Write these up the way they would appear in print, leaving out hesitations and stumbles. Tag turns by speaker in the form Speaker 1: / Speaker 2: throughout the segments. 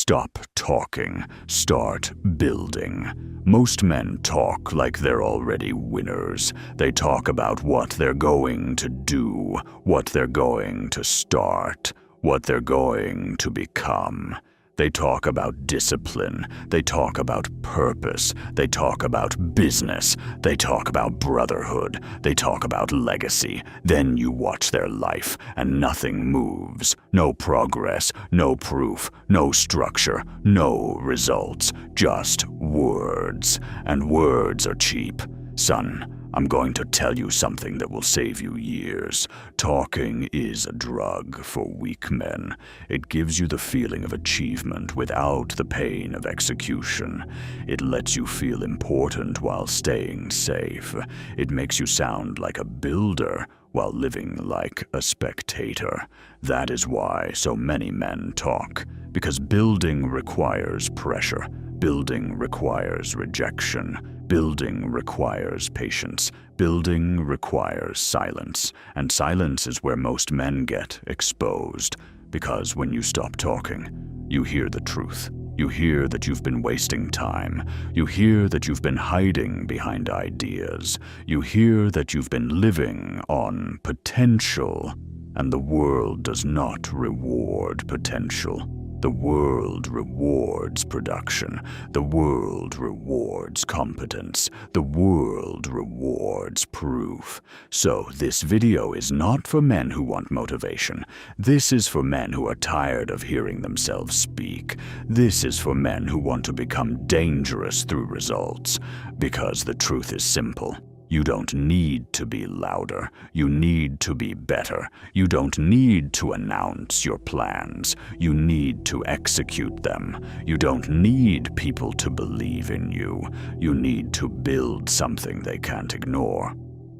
Speaker 1: Stop talking. Start building. Most men talk like they're already winners. They talk about what they're going to do, what they're going to start, what they're going to become. They talk about discipline. They talk about purpose. They talk about business. They talk about brotherhood. They talk about legacy. Then you watch their life and nothing moves. No progress, no proof, no structure, no results. Just words. And words are cheap. Son, I'm going to tell you something that will save you years. Talking is a drug for weak men. It gives you the feeling of achievement without the pain of execution. It lets you feel important while staying safe. It makes you sound like a builder while living like a spectator. That is why so many men talk, because building requires pressure. Building requires rejection. Building requires patience. Building requires silence. And silence is where most men get exposed. Because when you stop talking, you hear the truth. You hear that you've been wasting time. You hear that you've been hiding behind ideas. You hear that you've been living on potential. And the world does not reward potential. The world rewards production. The world rewards competence. The world rewards proof. So this video is not for men who want motivation. This is for men who are tired of hearing themselves speak. This is for men who want to become dangerous through results. Because the truth is simple. You don't need to be louder. You need to be better. You don't need to announce your plans. You need to execute them. You don't need people to believe in you. You need to build something they can't ignore.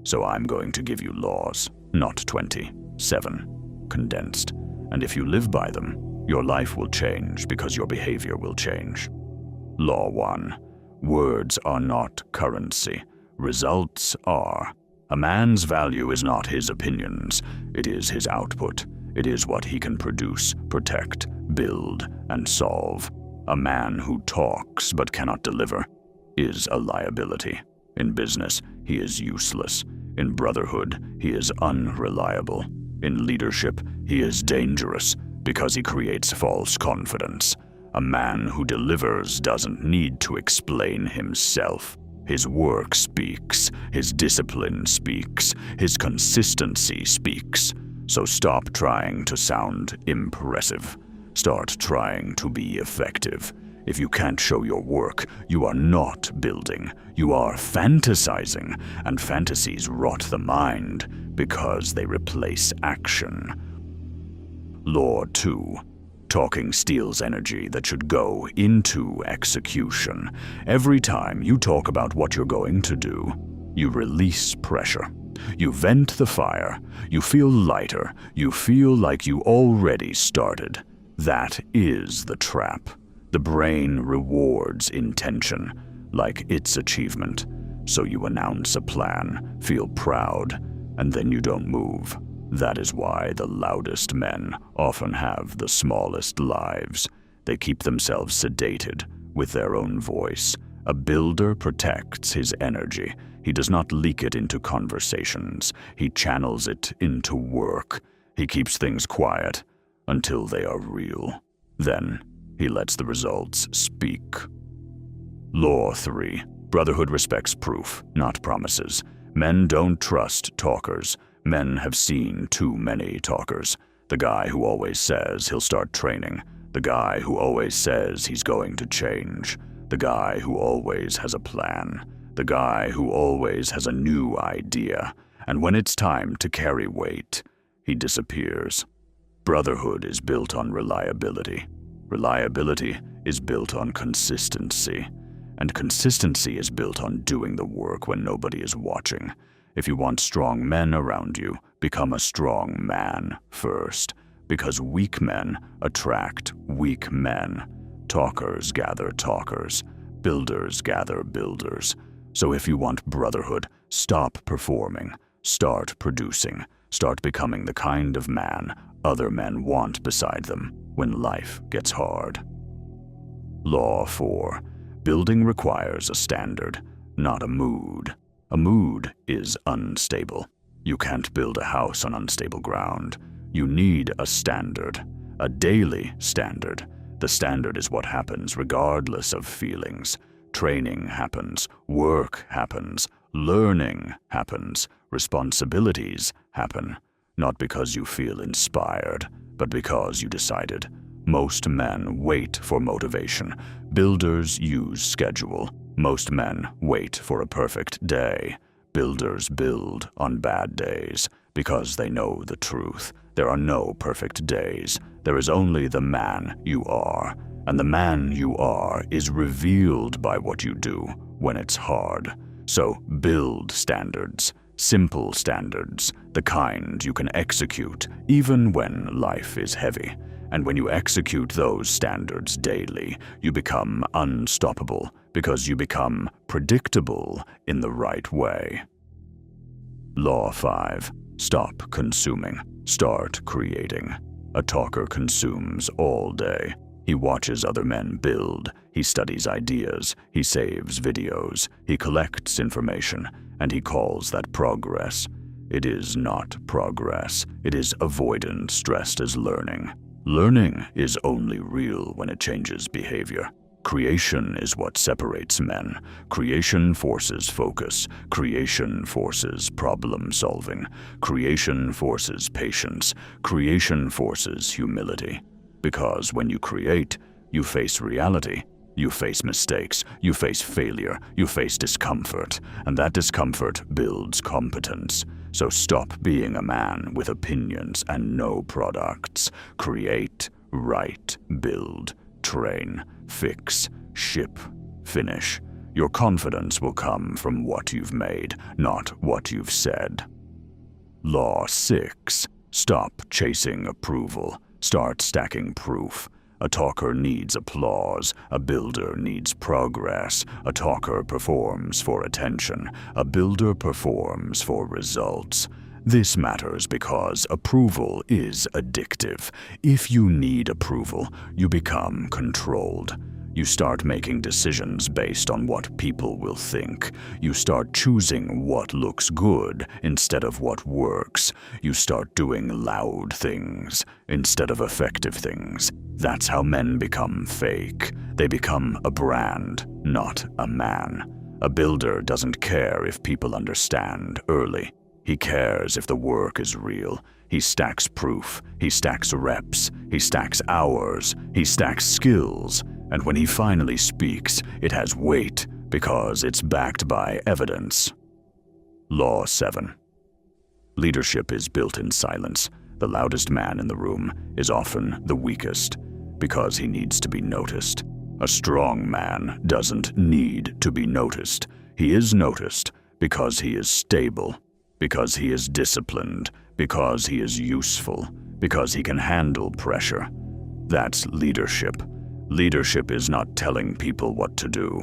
Speaker 1: So I'm going to give you laws, not 27, condensed. And if you live by them, your life will change because your behavior will change. Law 1. Words are not currency. Results are. A man's value is not his opinions. It is his output. It is what he can produce, protect, build, and solve. A man who talks but cannot deliver is a liability. In business, he is useless. In brotherhood, he is unreliable. In leadership, he is dangerous because he creates false confidence. A man who delivers doesn't need to explain himself. His work speaks, his discipline speaks, his consistency speaks. So stop trying to sound impressive. Start trying to be effective. If you can't show your work, you are not building. You are fantasizing, and fantasies rot the mind because they replace action. Law 2. Talking steals energy that should go into execution. Every time you talk about what you're going to do, you release pressure. You vent the fire. You feel lighter. You feel like you already started. That is the trap. The brain rewards intention, like its achievement. So you announce a plan, feel proud, and then you don't move. That is why the loudest men often have the smallest lives. They keep themselves sedated with their own voice. A builder protects his energy. He does not leak it into conversations. He channels it into work. He keeps things quiet until they are real. Then he lets the results speak. Law 3. Brotherhood respects proof, not promises. Men don't trust talkers. Men have seen too many talkers. The guy who always says he'll start training. The guy who always says he's going to change. The guy who always has a plan. The guy who always has a new idea. And when it's time to carry weight, he disappears. Brotherhood is built on reliability. Reliability is built on consistency. And consistency is built on doing the work when nobody is watching. If you want strong men around you, become a strong man first, because weak men attract weak men. Talkers gather talkers. Builders gather builders. So if you want brotherhood, stop performing. Start producing. Start becoming the kind of man other men want beside them when life gets hard. Law 4. Building requires a standard, not a mood. A mood is unstable. You can't build a house on unstable ground. You need a standard, a daily standard. The standard is what happens regardless of feelings. Training happens, work happens, learning happens, responsibilities happen. Not because you feel inspired, but because you decided. Most men wait for motivation. Builders use schedule. Most men wait for a perfect day. Builders build on bad days because they know the truth. There are no perfect days. There is only the man you are. And the man you are is revealed by what you do when it's hard. So build standards, simple standards, the kind you can execute even when life is heavy. And when you execute those standards daily, you become unstoppable because you become predictable in the right way. Law 5. Stop consuming. Start creating. A talker consumes all day. He watches other men build. He studies ideas. He saves videos. He collects information. And he calls that progress. It is not progress. It is avoidance dressed as learning. Learning is only real when it changes behavior. Creation is what separates men. Creation forces focus. Creation forces problem solving. Creation forces patience. Creation forces humility. Because when you create, you face reality. You face mistakes. You face failure. You face discomfort. And that discomfort builds competence. So stop being a man with opinions and no products. Create, write, build, train, fix, ship, finish. Your confidence will come from what you've made, not what you've said. Law 6. Stop chasing approval. Start stacking proof. A talker needs applause. A builder needs progress. A talker performs for attention. A builder performs for results. This matters because approval is addictive. If you need approval, you become controlled. You start making decisions based on what people will think. You start choosing what looks good instead of what works. You start doing loud things instead of effective things. That's how men become fake. They become a brand, not a man. A builder doesn't care if people understand early. He cares if the work is real. He stacks proof. He stacks reps. He stacks hours. He stacks skills. And when he finally speaks, it has weight because it's backed by evidence. Law 7. Leadership is built in silence. The loudest man in the room is often the weakest because he needs to be noticed. A strong man doesn't need to be noticed. He is noticed because he is stable, because he is disciplined, because he is useful, because he can handle pressure. That's leadership. Leadership is not telling people what to do.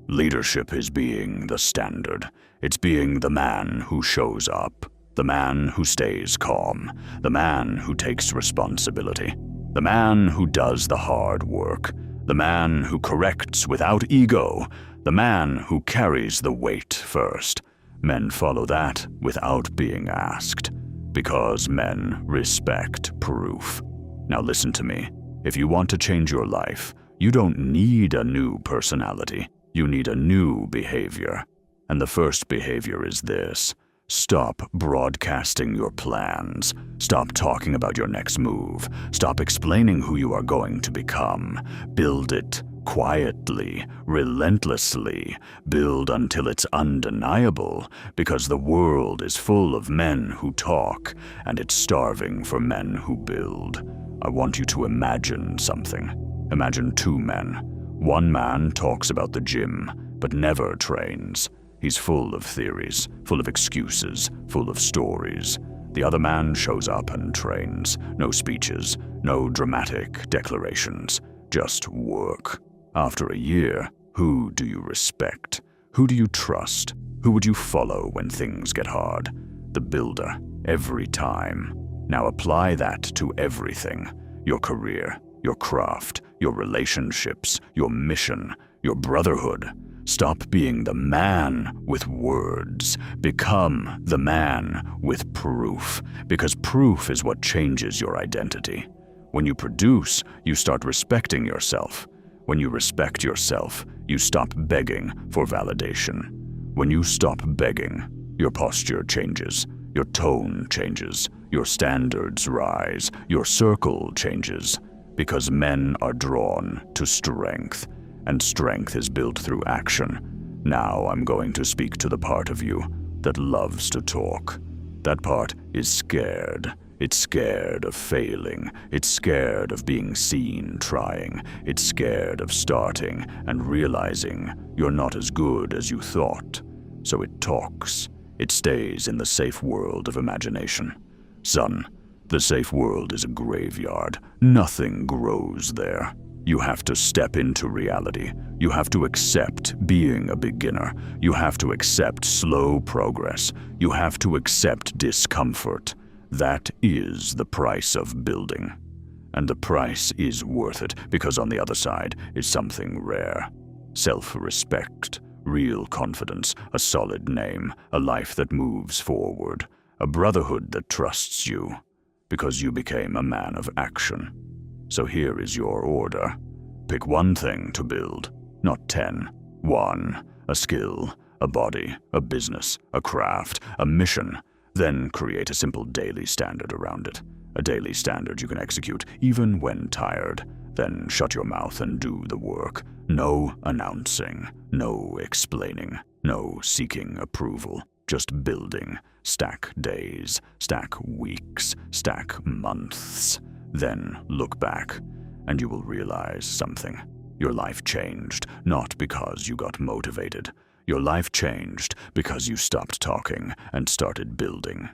Speaker 1: Leadership is being the standard. It's being the man who shows up, the man who stays calm, the man who takes responsibility, the man who does the hard work, the man who corrects without ego, the man who carries the weight first. Men follow that without being asked, because men respect proof. Now listen to me. If you want to change your life, you don't need a new personality. You need a new behavior. And the first behavior is this. Stop broadcasting your plans. Stop talking about your next move. Stop explaining who you are going to become. Build it quietly, relentlessly. Build until it's undeniable, because the world is full of men who talk, and it's starving for men who build. I want you to imagine something. Imagine two men. One man talks about the gym, but never trains. He's full of theories, full of excuses, full of stories. The other man shows up and trains. No speeches, no dramatic declarations, just work. After a year, who do you respect? Who do you trust? Who would you follow when things get hard? The builder, every time. Now apply that to everything. Your career, your craft, your relationships, your mission, your brotherhood. Stop being the man with words. Become the man with proof, because proof is what changes your identity. When you produce, you start respecting yourself. When you respect yourself, you stop begging for validation. When you stop begging, your posture changes, your tone changes, your standards rise, your circle changes, because men are drawn to strength, and strength is built through action. Now I'm going to speak to the part of you that loves to talk. That part is scared. It's scared of failing. It's scared of being seen trying. It's scared of starting and realizing you're not as good as you thought. So it talks. It stays in the safe world of imagination. Son, the safe world is a graveyard. Nothing grows there. You have to step into reality. You have to accept being a beginner. You have to accept slow progress. You have to accept discomfort. That is the price of building. And the price is worth it, because on the other side is something rare. Self-respect, real confidence, a solid name, a life that moves forward, a brotherhood that trusts you, because you became a man of action. So here is your order. Pick one thing to build, not 10. One, a skill, a body, a business, a craft, a mission. Then create a simple daily standard around it. A daily standard you can execute even when tired. Then shut your mouth and do the work. No announcing, no explaining, no seeking approval. Just building. Stack days, stack weeks, stack months. Then look back, and you will realize something. Your life changed, not because you got motivated. Your life changed because you stopped talking and started building.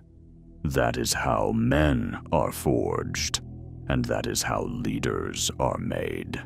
Speaker 1: That is how men are forged, and that is how leaders are made.